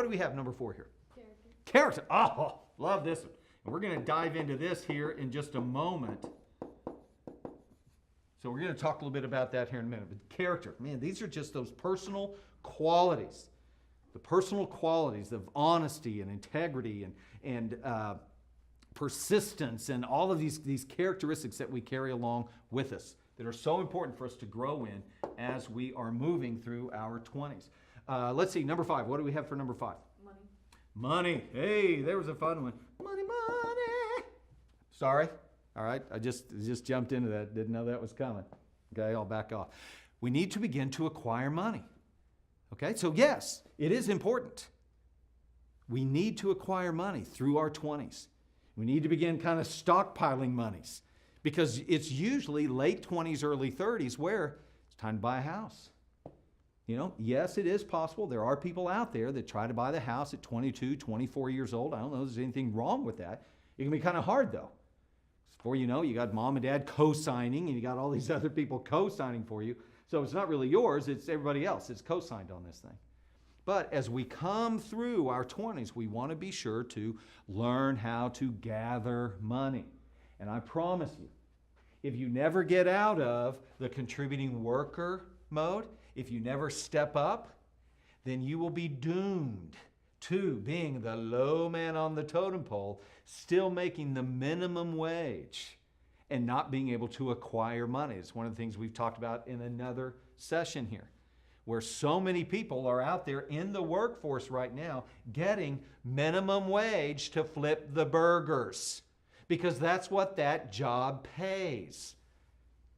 What do we have number 4 here? Character. Character. Oh, love this one. And we're going to dive into this here in just a moment. So we're going to talk a little bit about that here in a minute. But character, man, these are just those personal qualities. The personal qualities of honesty and integrity and persistence and all of these characteristics that we carry along with us that are so important for us to grow in as we are moving through our 20s. Let's see, number 5. What do we have for number 5? Money. Money. Hey, there was a fun one. Money, money. Sorry. All right, I just jumped into that. Didn't know that was coming. Okay, I'll back off. We need to begin to acquire money. Okay, so yes, it is important. We need to acquire money through our 20s. We need to begin kind of stockpiling monies because it's usually late 20s, early 30s where it's time to buy a house. You know, yes, it is possible. There are people out there that try to buy the house at 22, 24 years old. I don't know if there's anything wrong with that. It can be kind of hard though. Before you know, you got mom and dad co-signing and you got all these other people co-signing for you. So it's not really yours, it's everybody else. It's co-signed on this thing. But as we come through our 20s, we want to be sure to learn how to gather money. And I promise you, if you never get out of the contributing worker mode, if you never step up, then you will be doomed to being the low man on the totem pole, still making the minimum wage and not being able to acquire money. It's one of the things we've talked about in another session here, where so many people are out there in the workforce right now getting minimum wage to flip the burgers because that's what that job pays.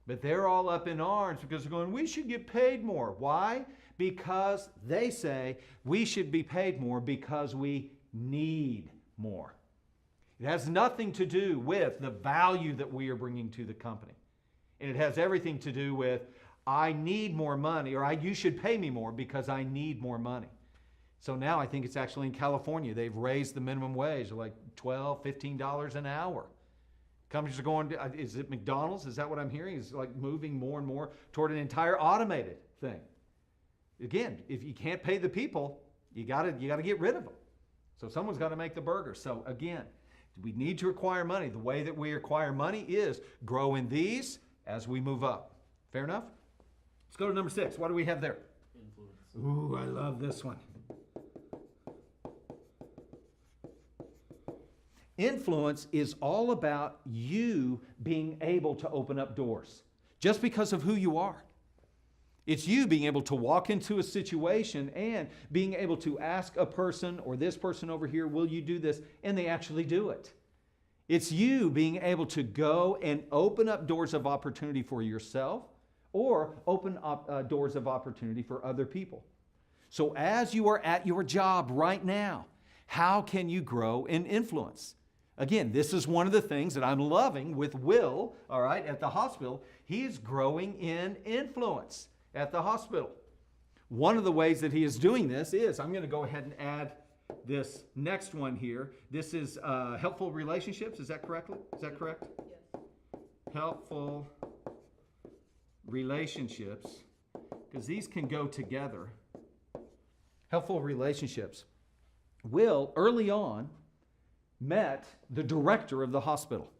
But they're all up in arms because they're going, we should get paid more. Why? Because they say we should be paid more because we need more. It has nothing to do with the value that we are bringing to the company. And it has everything to do with I need more money or you should pay me more because I need more money. So now I think it's actually in California. They've raised the minimum wage to like $12, $15 an hour. Companies are going to, is it McDonald's? Is that what I'm hearing? Is like moving more and more toward an entire automated thing. Again, if you can't pay the people, you gotta get rid of them. So someone's got to make the burger. So again, we need to acquire money. The way that we acquire money is grow in these as we move up. Fair enough? Let's go to number 6. What do we have there? Influence. Ooh, I love this one. Influence is all about you being able to open up doors just because of who you are. It's you being able to walk into a situation and being able to ask a person or this person over here, will you do this? And they actually do it. It's you being able to go and open up doors of opportunity for yourself or open up doors of opportunity for other people. So as you are at your job right now, how can you grow in influence? Again, this is one of the things that I'm loving with Will, all right, at the hospital. He's growing in influence at the hospital. One of the ways that he is doing this is, I'm going to go ahead and add this next one here. This is helpful relationships. Is that correct? Is that correct? Yes. Helpful relationships, because these can go together. Helpful relationships. Will, early on, met the director of the hospital.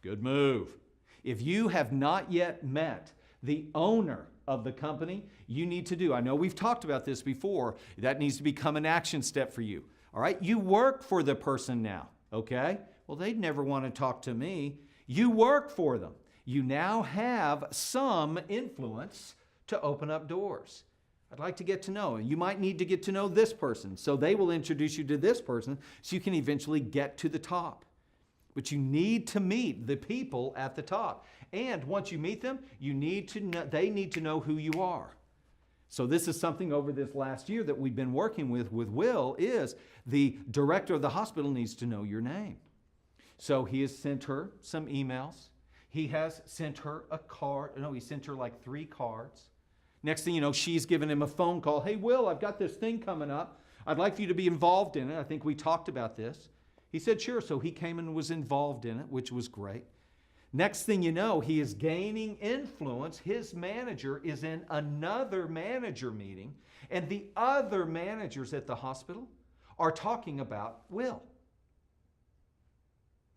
Good move. If you have not yet met the owner of the company, you need to do. I know we've talked about this before. That needs to become an action step for you. All right? You work for the person now, okay? Well, they'd never want to talk to me. You work for them. You now have some influence to open up doors. I'd like to get to know. You might need to get to know this person, so they will introduce you to this person so you can eventually get to the top. But you need to meet the people at the top. And once you meet them, you need to know, they need to know who you are. So this is something over this last year that we've been working with Will is the director of the hospital needs to know your name. So he has sent her some emails. He has sent her a card. No, he sent her like 3 cards. Next thing you know, she's given him a phone call. Hey, Will, I've got this thing coming up. I'd like for you to be involved in it. I think we talked about this. He said, sure. So he came and was involved in it, which was great. Next thing you know, he is gaining influence. His manager is in another manager meeting, and the other managers at the hospital are talking about Will.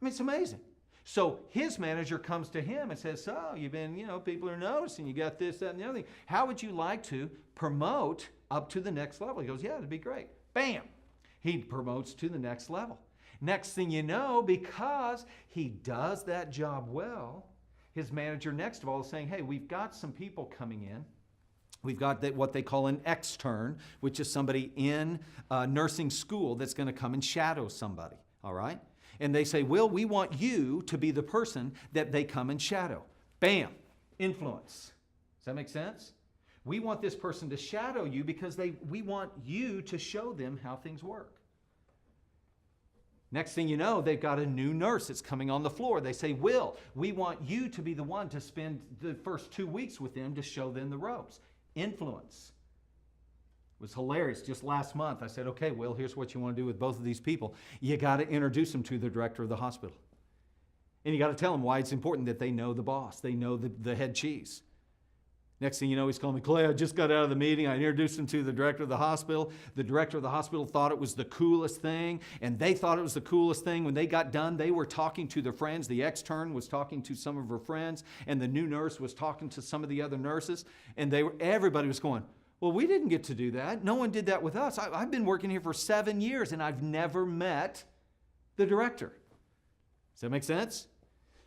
I mean, it's amazing. So his manager comes to him and says, so you've been, people are noticing, you got this, that, and the other thing. How would you like to promote up to the next level? He goes, yeah, it'd be great. Bam! He promotes to the next level. Next thing you know, because he does that job well, his manager next of all is saying, hey, we've got some people coming in. We've got what they call an extern, which is somebody in nursing school that's going to come and shadow somebody, all right? And they say, Will, we want you to be the person that they come and shadow. Bam, influence. Does that make sense? We want this person to shadow you because we want you to show them how things work. Next thing you know, they've got a new nurse that's coming on the floor. They say, Will, we want you to be the one to spend the first 2 weeks with them to show them the ropes. Influence. It was hilarious. Just last month, I said, okay, Will, here's what you want to do with both of these people. You got to introduce them to the director of the hospital. And you got to tell them why it's important that they know the boss. They know the head cheese. Next thing you know, he's calling me, Clay, I just got out of the meeting. I introduced him to the director of the hospital. The director of the hospital thought it was the coolest thing, and they thought it was the coolest thing. When they got done, they were talking to their friends. The extern was talking to some of her friends, and the new nurse was talking to some of the other nurses, and everybody was going, well, we didn't get to do that. No one did that with us. I've been working here for 7 years, and I've never met the director. Does that make sense?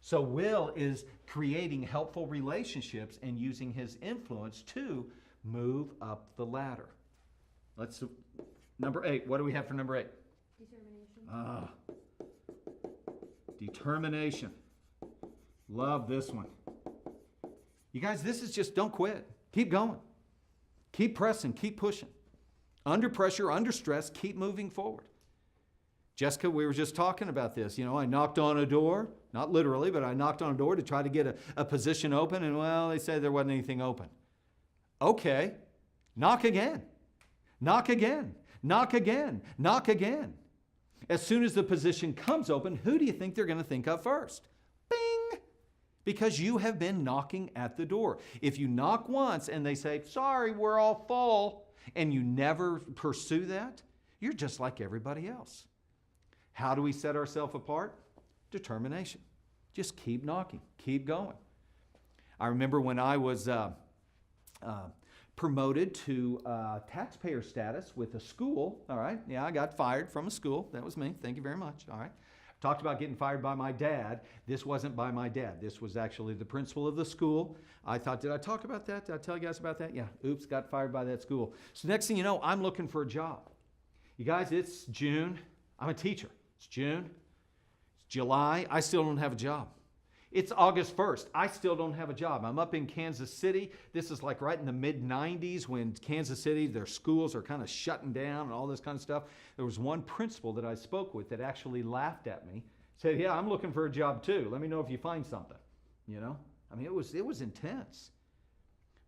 So Will is creating helpful relationships and using his influence to move up the ladder. Number 8. What do we have for number 8? Determination. Determination. Love this one. You guys, this is just don't quit. Keep going. Keep pressing, keep pushing. Under pressure, under stress, keep moving forward. Jessica, we were just talking about this. I knocked on a door, not literally, but I knocked on a door to try to get a position open, and well, they said there wasn't anything open. Okay, knock again. Knock again. Knock again. Knock again. As soon as the position comes open, who do you think they're going to think of first? Bing! Because you have been knocking at the door. If you knock once and they say, sorry, we're all full, and you never pursue that, you're just like everybody else. How do we set ourselves apart? Determination. Just keep knocking, keep going. I remember when I was promoted to taxpayer status with a school, all right? Yeah, I got fired from a school. That was me. Thank you very much, all right? Talked about getting fired by my dad. This wasn't by my dad. This was actually the principal of the school. I thought, did I talk about that? Did I tell you guys about that? Yeah, oops, got fired by that school. So next thing you know, I'm looking for a job. You guys, it's June. I'm a teacher. It's June. It's July. I still don't have a job. It's August 1st. I still don't have a job. I'm up in Kansas City. This is like right in the mid-90s when Kansas City, their schools are kind of shutting down and all this kind of stuff. There was one principal that I spoke with that actually laughed at me, said, yeah, I'm looking for a job too. Let me know if you find something. I mean, it was intense.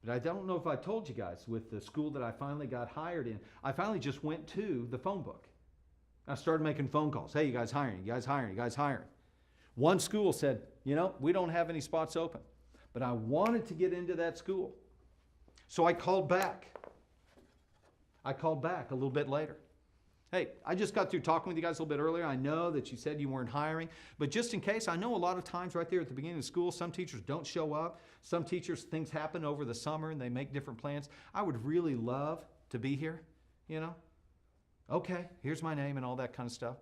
But I don't know if I told you guys, with the school that I finally got hired in, I finally just went to the phone book. I started making phone calls. Hey, you guys hiring? You guys hiring? You guys hiring? One school said, we don't have any spots open. But I wanted to get into that school. So I called back. a little bit later. Hey, I just got through talking with you guys a little bit earlier. I know that you said you weren't hiring, but just in case, I know a lot of times right there at the beginning of school, some teachers don't show up. Some teachers, things happen over the summer and they make different plans. I would really love to be here, Okay, here's my name and all that kind of stuff.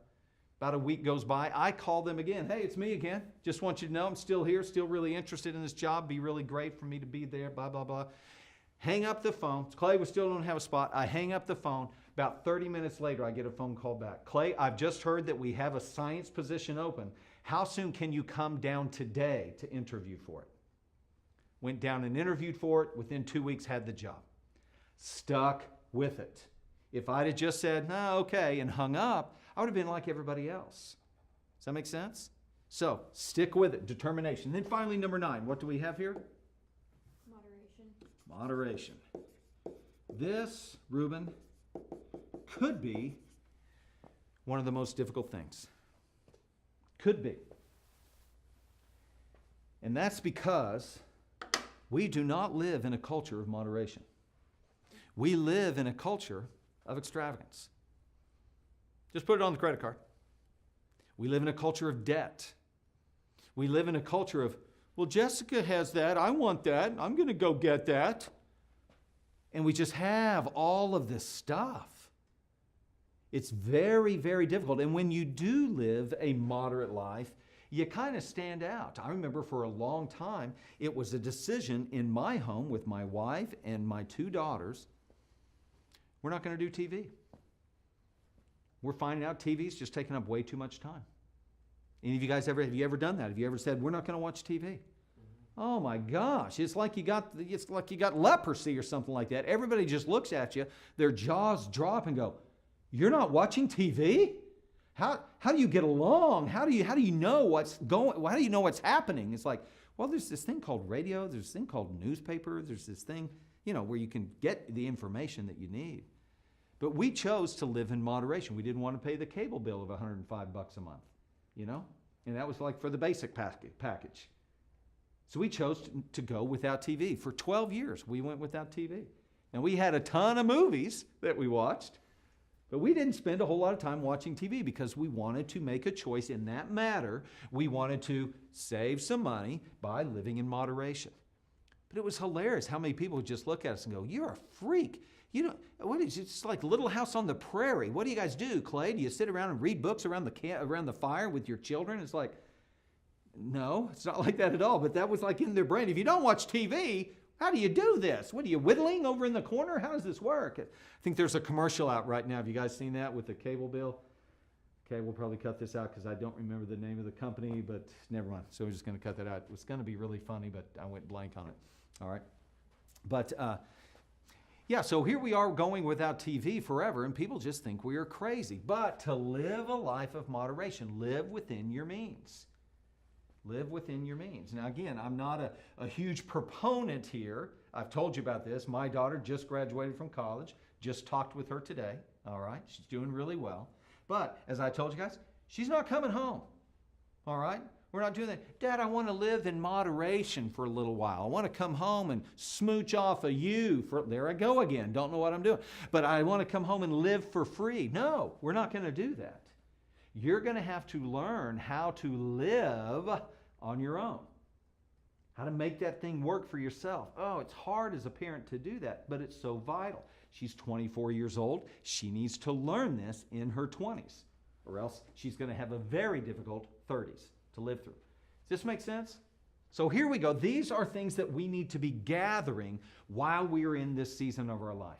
About a week goes by, I call them again. Hey, it's me again. Just want you to know I'm still here, still really interested in this job. Be really great for me to be there, blah, blah, blah. Hang up the phone. Clay, we still don't have a spot. I hang up the phone. About 30 minutes later, I get a phone call back. Clay, I've just heard that we have a science position open. How soon can you come down today to interview for it? Went down and interviewed for it. Within 2 weeks, had the job. Stuck with it. If I'd have just said, no, okay, and hung up, I would have been like everybody else. Does that make sense? So, stick with it. Determination. Then finally, number 9. What do we have here? Moderation. This, Reuben, could be one of the most difficult things. Could be. And that's because we do not live in a culture of moderation. We live in a culture of extravagance. Just put it on the credit card. We live in a culture of debt. We live in a culture of, well, Jessica has that. I want that. I'm going to go get that. And we just have all of this stuff. It's very, very difficult. And when you do live a moderate life, you kind of stand out. I remember for a long time, it was a decision in my home with my wife and my 2 daughters. We're not going to do TV. We're finding out TV's just taking up way too much time. Any of you guys have you ever done that? Have you ever said, we're not going to watch TV? Oh my gosh, it's like you got leprosy or something like that. Everybody just looks at you, their jaws drop and go, you're not watching TV? How do you get along? How do you know what's going? How do you know what's happening? It's like, well, there's this thing called radio, there's this thing called newspaper, there's this thing, where you can get the information that you need. But we chose to live in moderation. We didn't want to pay the cable bill of $105 a month, and that was like for the basic package. So we chose to go without TV. For 12 years, we went without TV. And we had a ton of movies that we watched, but we didn't spend a whole lot of time watching TV because we wanted to make a choice in that matter. We wanted to save some money by living in moderation. But it was hilarious how many people would just look at us and go, you're a freak. What is it? It's like Little House on the Prairie. What do you guys do, Clay? Do you sit around and read books around the fire with your children? It's like, no, it's not like that at all. But that was like in their brain. If you don't watch TV, how do you do this? What are you, whittling over in the corner? How does this work? I think there's a commercial out right now. Have you guys seen that with the cable bill? Okay, we'll probably cut this out because I don't remember the name of the company, but never mind. So we're just going to cut that out. It was going to be really funny, but I went blank on it. All right. But, so here we are going without TV forever, and people just think we are crazy. But to live a life of moderation, live within your means. Live within your means. Now, again, I'm not a huge proponent here. I've told you about this. My daughter just graduated from college. Just talked with her today. All right? She's doing really well. But, as I told you guys, she's not coming home. All right? We're not doing that. Dad, I want to live in moderation for a little while. I want to come home and smooch off of you. There I go again. Don't know what I'm doing. But I want to come home and live for free. No, we're not going to do that. You're going to have to learn how to live on your own. How to make that thing work for yourself. Oh, it's hard as a parent to do that, but it's so vital. She's 24 years old. She needs to learn this in her 20s, or else she's going to have a very difficult 30s to live through. Does this make sense? So here we go. These are things that we need to be gathering while we are in this season of our life.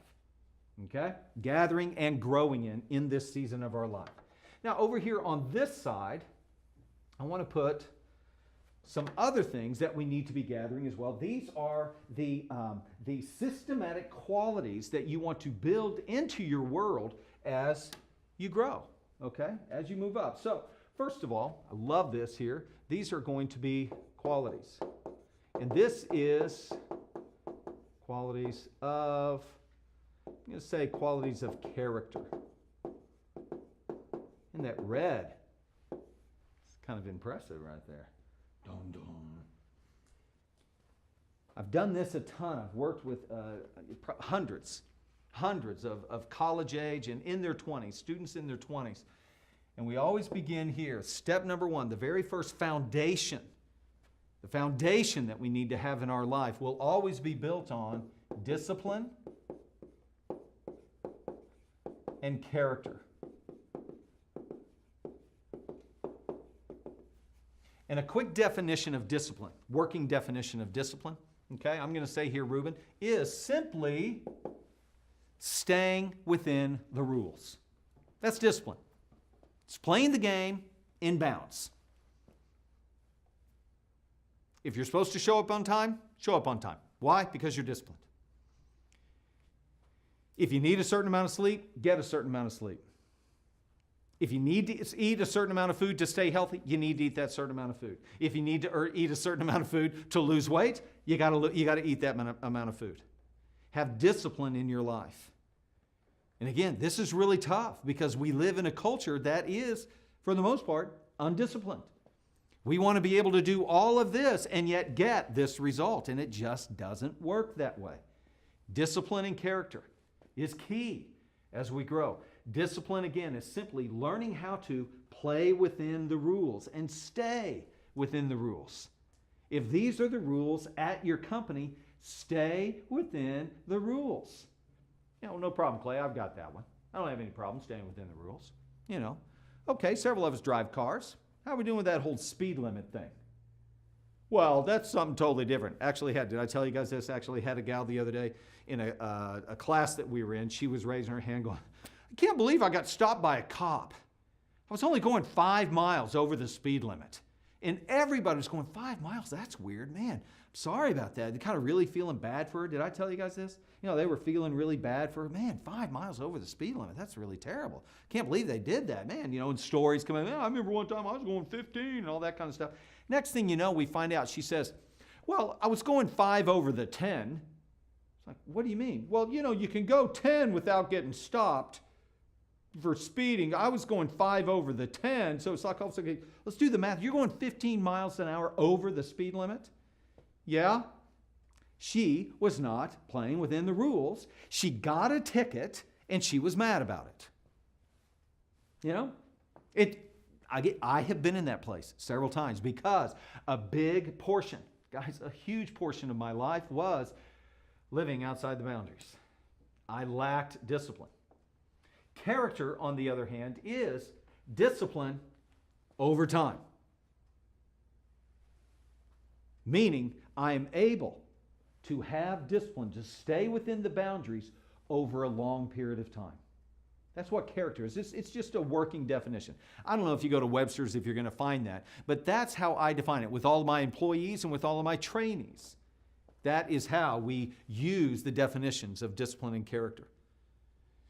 Okay? Gathering and growing in this season of our life. Now, over here on this side, I want to put some other things that we need to be gathering as well. These are the systematic qualities that you want to build into your world as you grow, okay? As you move up. So, first of all, I love this here. These are going to be qualities. And this is qualities of, I'm going to say qualities of character. And that red, it's kind of impressive right there. Dun, dun. I've done this a ton. I've worked with hundreds of college age and in their 20s, students in their 20s. And we always begin here. Step number 1, the very first foundation, the foundation that we need to have in our life will always be built on discipline and character. And a quick definition of discipline, working definition of discipline, okay, I'm going to say here, Reuben, is simply staying within the rules. That's discipline. It's playing the game in bounds. If you're supposed to show up on time, show up on time. Why? Because you're disciplined. If you need a certain amount of sleep, get a certain amount of sleep. If you need to eat a certain amount of food to stay healthy, you need to eat that certain amount of food. If you need to eat a certain amount of food to lose weight, you got to eat that amount of food. Have discipline in your life. And again, this is really tough because we live in a culture that is, for the most part, undisciplined. We want to be able to do all of this and yet get this result, and it just doesn't work that way. Discipline and character is key as we grow. Discipline, again, is simply learning how to play within the rules and stay within the rules. If these are the rules at your company, stay within the rules. No problem, Clay. I've got that one. I don't have any problem staying within the rules. Okay, several of us drive cars. How are we doing with that whole speed limit thing? Well, that's something totally different. Did I tell you guys this? Actually had a gal the other day in a class that we were in. She was raising her hand going, I can't believe I got stopped by a cop. I was only going 5 miles over the speed limit. And everybody was going, 5 miles? That's weird, man. Sorry about that. They're kind of really feeling bad for her. Did I tell you guys this? They were feeling really bad for her. Man, 5 miles over the speed limit. That's really terrible. Can't believe they did that, man. And stories come in. I remember one time I was going 15 and all that kind of stuff. Next thing you know, we find out, she says, well, I was going 5 over the 10. It's like, what do you mean? Well, you can go 10 without getting stopped for speeding. I was going 5 over the 10. So it's like, okay, let's do the math. You're going 15 miles an hour over the speed limit? Yeah. She was not playing within the rules. She got a ticket and she was mad about it. I have been in that place several times because a big portion, guys, a huge portion of my life was living outside the boundaries. I lacked discipline. Character, on the other hand, is discipline over time. Meaning, I am able to have discipline, to stay within the boundaries over a long period of time. That's what character is. It's just a working definition. I don't know if you go to Webster's if you're going to find that, but that's how I define it with all of my employees and with all of my trainees. That is how we use the definitions of discipline and character.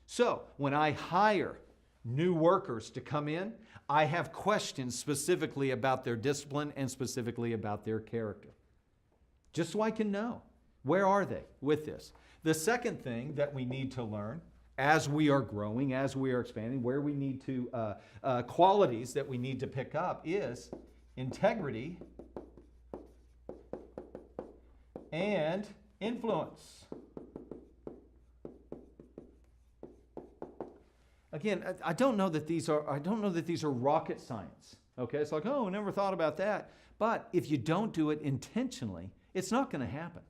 So when I hire new workers to come in, I have questions specifically about their discipline and specifically about their character, just so I can know, where are they with this? The second thing that we need to learn as we are growing, as we are expanding, where we need to, qualities that we need to pick up is integrity and influence. Again, I don't know that these are rocket science. Okay, it's like, oh, I never thought about that. But if you don't do it intentionally, it's not going to happen.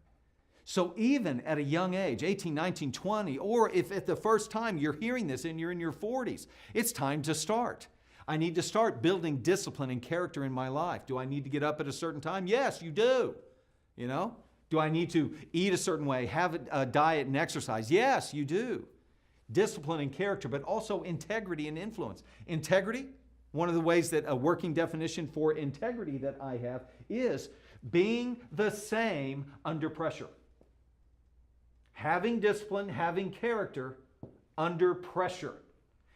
So even at a young age, 18, 19, 20, or if at the first time you're hearing this and you're in your 40s, it's time to start. I need to start building discipline and character in my life. Do I need to get up at a certain time? Yes, you do. Do I need to eat a certain way, have a diet and exercise? Yes, you do. Discipline and character, but also integrity and influence. Integrity, one of the ways that a working definition for integrity that I have is being the same under pressure. Having discipline, having character under pressure.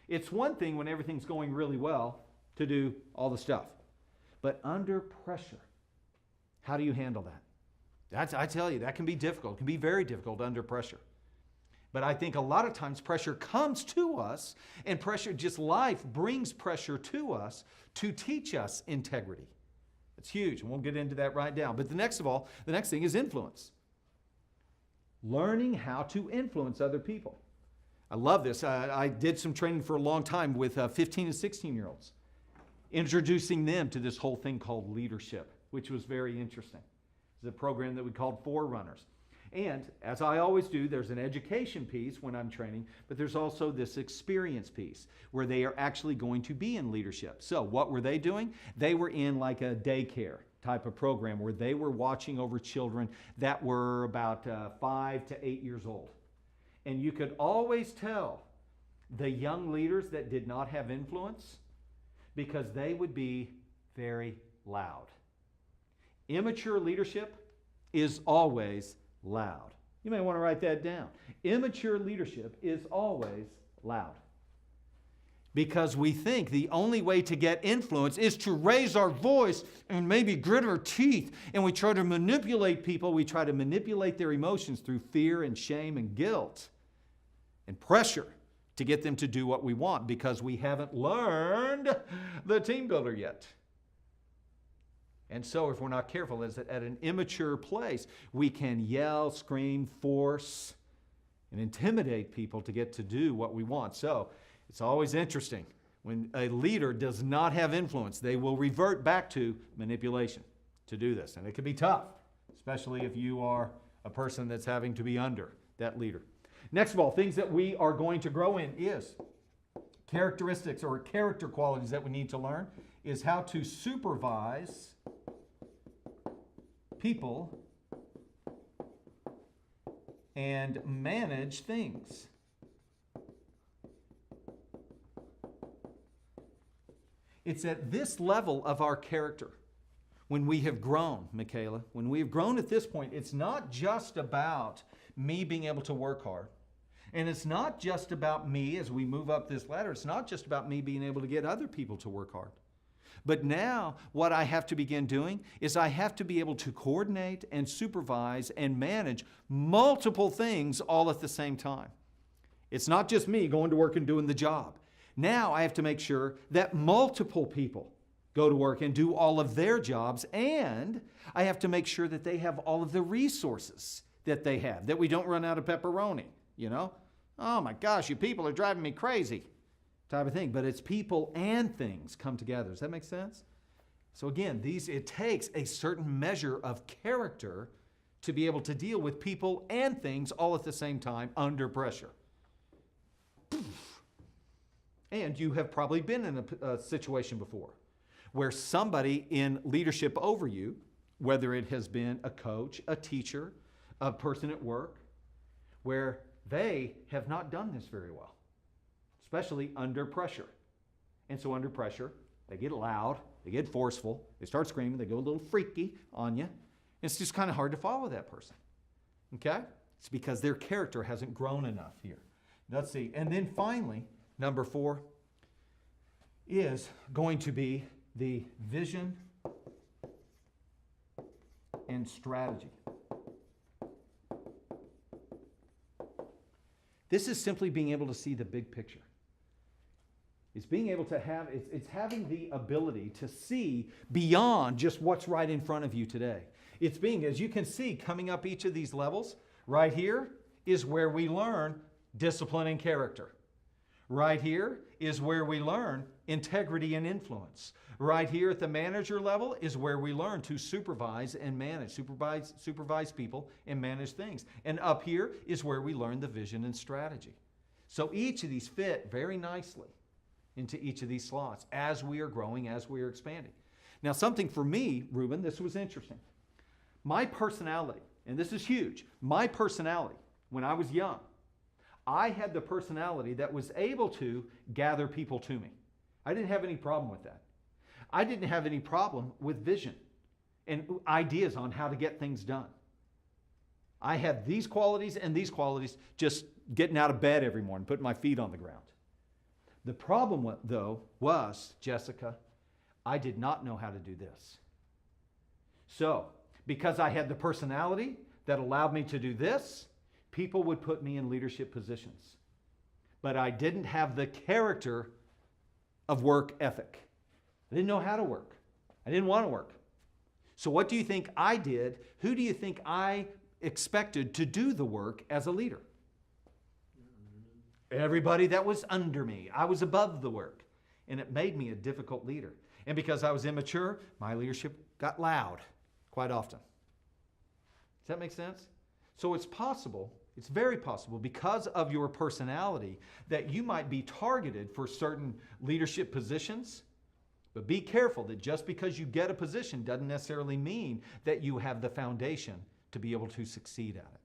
It's one thing when everything's going really well to do all the stuff. But under pressure, how do you handle that? I tell you, that can be difficult. It can be very difficult under pressure. But I think a lot of times pressure comes to us, and pressure, just life brings pressure to us to teach us integrity. It's huge, and we'll get into that right now. But the next thing is influence. Learning how to influence other people. I love this. I did some training for a long time with 15 and 16-year-olds, introducing them to this whole thing called leadership, which was very interesting. It's a program that we called Forerunners. And as I always do, there's an education piece when I'm training, but there's also this experience piece where they are actually going to be in leadership. So what were they doing? They were in like a daycare type of program where they were watching over children that were about 5 to 8 years old. And you could always tell the young leaders that did not have influence because they would be very loud. Immature leadership is always loud. You may want to write that down. Immature leadership is always loud. Because we think the only way to get influence is to raise our voice and maybe grit our teeth. And we try to manipulate people. We try to manipulate their emotions through fear and shame and guilt and pressure to get them to do what we want because we haven't learned the team builder yet. And so if we're not careful, at an immature place, we can yell, scream, force, and intimidate people to get to do what we want. So It's always interesting. When a leader does not have influence, they will revert back to manipulation to do this. And it can be tough, especially if you are a person that's having to be under that leader. Next of all, things that we are going to grow in is characteristics or character qualities that we need to learn is how to supervise people and manage things. It's at this level of our character when we have grown, Michaela, when we have grown at this point, it's not just about me being able to work hard. And it's not just about me as we move up this ladder. It's not just about me being able to get other people to work hard. But now what I have to begin doing is I have to be able to coordinate and supervise and manage multiple things all at the same time. It's not just me going to work and doing the job. Now I have to make sure that multiple people go to work and do all of their jobs, and I have to make sure that they have all of the resources that they have, that we don't run out of pepperoni, you know? Oh my gosh, you people are driving me crazy type of thing. But it's people and things come together. Does that make sense? So again, it takes a certain measure of character to be able to deal with people and things all at the same time under pressure. And you have probably been in a situation before where somebody in leadership over you, whether it has been a coach, a teacher, a person at work, where they have not done this very well, especially under pressure. And so under pressure, they get loud, they get forceful, they start screaming, they go a little freaky on you. It's just kind of hard to follow that person. Okay? It's because their character hasn't grown enough here. Let's see. And then finally, number 4 is going to be the vision and strategy. This is simply being able to see the big picture. It's being able to have, it's having the ability to see beyond just what's right in front of you today. It's being, as you can see, coming up each of these levels, right here is where we learn discipline and character. Right here is where we learn integrity and influence. Right here at the manager level is where we learn to supervise and manage, supervise people and manage things. And up here is where we learn the vision and strategy. So each of these fit very nicely into each of these slots as we are growing, as we are expanding. Now something for me, Reuben, this was interesting. My personality, and this is huge, my personality when I was young, I had the personality that was able to gather people to me. I didn't have any problem with that. I didn't have any problem with vision and ideas on how to get things done. I had these qualities and these qualities, just getting out of bed every morning, putting my feet on the ground. The problem, though, was, Jessica, I did not know how to do this. So, because I had the personality that allowed me to do this, people would put me in leadership positions. But I didn't have the character of work ethic. I didn't know how to work. I didn't want to work. So what do you think I did? Who do you think I expected to do the work as a leader? Everybody that was under me. I was above the work. And it made me a difficult leader. And because I was immature, my leadership got loud quite often. Does that make sense? So it's possible, it's very possible, because of your personality, that you might be targeted for certain leadership positions. But be careful that just because you get a position doesn't necessarily mean that you have the foundation to be able to succeed at it.